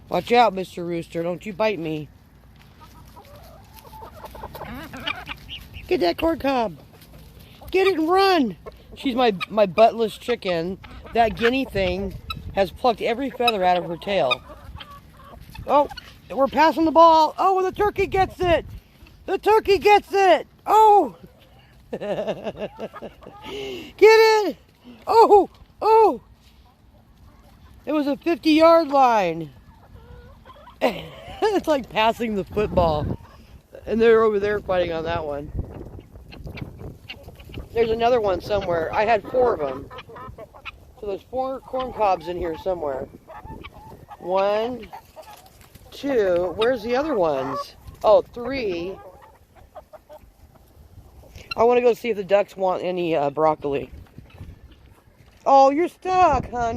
Watch out, Mr. Rooster. Don't you bite me. Get that corn cob. Get it and run. She's my buttless chicken. That guinea thing has plucked every feather out of her tail. Oh, we're passing the ball. Oh, and the turkey gets it. The turkey gets it. Oh. Get it. Oh, oh. It was a 50-yard line. It's like passing the football. And they're over there fighting on that one. There's another one somewhere. I had 4 of them. So there's 4 corn cobs in here somewhere. 1, 2. Where's the other ones? Oh, 3. I want to go see if the ducks want any broccoli. Oh, you're stuck, hon.